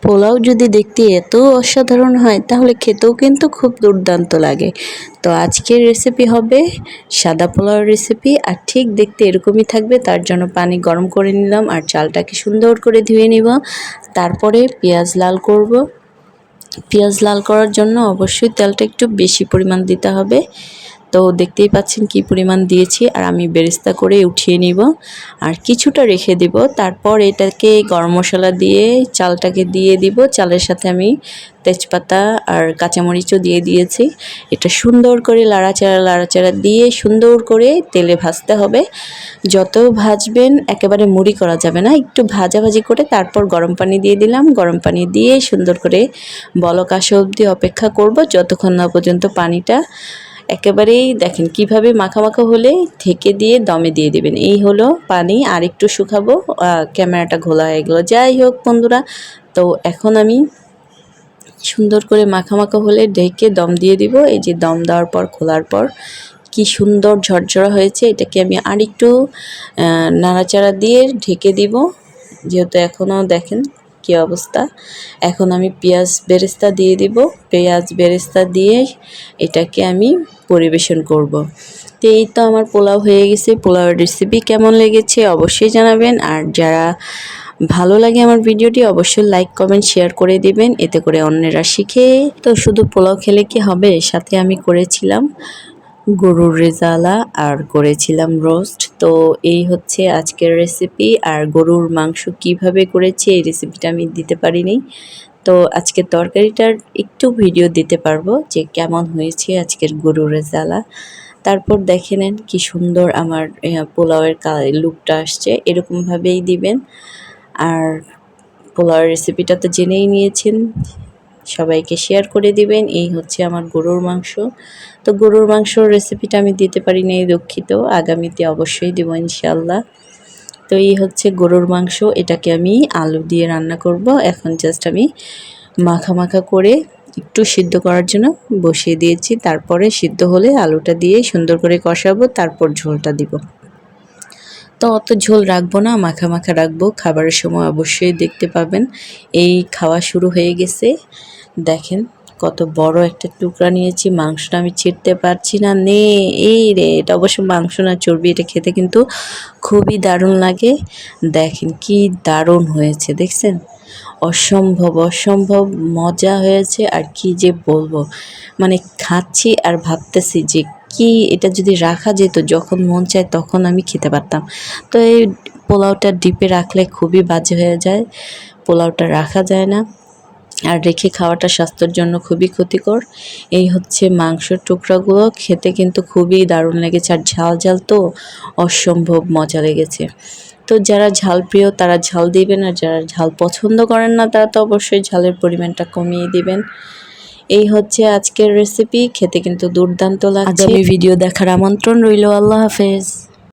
পোলাও যদি দেখতে এত অসাধারণ হয় তাহলে খেতেও কিন্তু খুব দুর্দান্ত লাগে। তো আজকের রেসিপি হবে সাদা পোলাও রেসিপি, আর ঠিক দেখতে এরকমই থাকবে। তার জন্য পানি গরম করে নিলাম আর চালটাকে সুন্দর করে ধুয়ে নিব। তারপরে পেঁয়াজ লাল করব। পেঁয়াজ লাল করার জন্য অবশ্যই তেলটা একটু বেশি পরিমাণ দিতে হবে। তো দেখতেই পাচ্ছেন কি পরিমাণ দিয়েছি, আর আমি বেরেস্তা করে উঠিয়ে নিব আর কিছুটা রেখে দিব। তারপর এটাকে গরম মশলা দিয়ে চালটাকে দিয়ে দিব। চালের সাথে আমি তেজপাতা আর কাঁচামরিচও দিয়ে দিয়েছি। এটা সুন্দর করে লাড়াচাড়া দিয়ে সুন্দর করে তেলে ভাজতে হবে। যত ভাজবেন একেবারে মুড়ি করা যাবে না, একটু ভাজাভাজি করে তারপর গরম পানি দিয়ে দিলাম। গরম পানি দিয়ে সুন্দর করে বলক আসা অবধি অপেক্ষা করব, যতক্ষণ না পর্যন্ত পানিটা একেবারেই দেখেন কিভাবে মাখা মাখা হলে ঢেকে দিয়ে দমে দিয়ে দেবেন। এই হলো পানি, আর একটু শুকাবো। ক্যামেরাটা ঘোলা হয়ে গেল। যাই হোক বন্ধুরা, তো এখন আমি সুন্দর করে মাখা মাখা হলে ঢেকে দম দিয়ে দিব। এই যে দম দেওয়ার পর খোলার পর কি সুন্দর ঝরঝরা হয়েছে। এটাকে আমি আরেকটু নাড়াচাড়া দিয়ে ঢেকে দিব, যেহেতু এখনও দেখেন কি অবস্থা। এখন আমি পেঁয়াজ বেরেস্তা দিয়ে দিব। পেঁয়াজ বেরেস্তা দিয়ে এটাকে আমি পরিবেশন করব। তো এই তো আমার পোলাও হয়ে গেছে। পোলাওয়ের রেসিপি কেমন লেগেছে অবশ্যই জানাবেন, আর যারা ভালো লাগে আমার ভিডিওটি অবশ্যই লাইক কমেন্ট শেয়ার করে দিবেন, এতে করে অন্যেরা শিখে। তো শুধু পোলাও খেলে কি হবে, সাথে আমি করেছিলাম গরুর রেজালা আর করেছিলাম রোস্ট। তো এই হচ্ছে আজকের রেসিপি। আর গরুর মাংস কিভাবে করেছি এই রেসিপিটা আমি দিতে পারিনি, তো আজকের তরকারিটার একটু ভিডিও দিতে পারবো যে কেমন হয়েছে আজকের গরুর রেজালা। তারপর দেখে নেন কি সুন্দর আমার পোলাওয়ের লুকটা আসছে। এরকমভাবেই দিবেন। আর পোলাওয়ের রেসিপিটা তো জেনেই নিয়েছেন, সবাইকে শেয়ার করে দিবেন। এই হচ্ছে আমার গরুর মাংস। তো গরুর মাংসর রেসিপিটা আমি দিতে পারি নাই, দুঃখিত। আগামীতে অবশ্যই দেবো ইনশাল্লাহ। তো এই হচ্ছে গরুর মাংস, এটাকে আমি আলু দিয়ে রান্না করব। এখন জাস্ট আমি মাখা মাখা করে একটু সিদ্ধ করার জন্য বসিয়ে দিয়েছি। তারপরে সিদ্ধ হলে আলুটা দিয়ে সুন্দর করে কষাবো, তারপর ঝোলটা দিব। তো অত ঝোল রাখবো না, মাখা মাখা রাখবো। খাবারের সময় অবশ্যই দেখতে পাবেন এই খাওয়া শুরু হয়ে গেছে। দেখেন কত বড় একটা টুকরা নিয়েছি, মাংসটা আমি ছিঁড়তে পারছি না। এই রে, এটা অবশ্য মাংস না, চর্বি। এটা খেতে কিন্তু খুবই দারুণ লাগে। দেখেন কি দারুণ হয়েছে, দেখছেন? অসম্ভব মজা হয়েছে। আর কি যে বলবো, মানে খাচ্ছি আর ভাবতেছি যে কি এটা যদি রাখা যেত, যখন মন চায় তখন আমি খেতে পারতাম। তো এই পোলাওটা ডিপে রাখলে খুবই বাজে হয়ে যায়, পোলাওটা রাখা যায় না। আর রেখে খাওয়াটা স্বাস্থ্যের জন্য খুবই ক্ষতিকর। এই হচ্ছে মাংসের টুকরাগুলো, খেতে কিন্তু খুবই দারুণ লেগেছে। আর ঝাল তো অসম্ভব মজা লেগেছে। তো যারা ঝাল প্রিয় তারা ঝাল দিবেন, আর যারা ঝাল পছন্দ করেন না তারা তো অবশ্যই ঝালের পরিমাণটা কমিয়ে দিবেন। এই হচ্ছে আজকের রেসিপি, খেতে কিন্তু দুর্দান্ত লাগছে। আগামী ভিডিও দেখার আমন্ত্রণ রইল। আল্লাহ হাফেজ।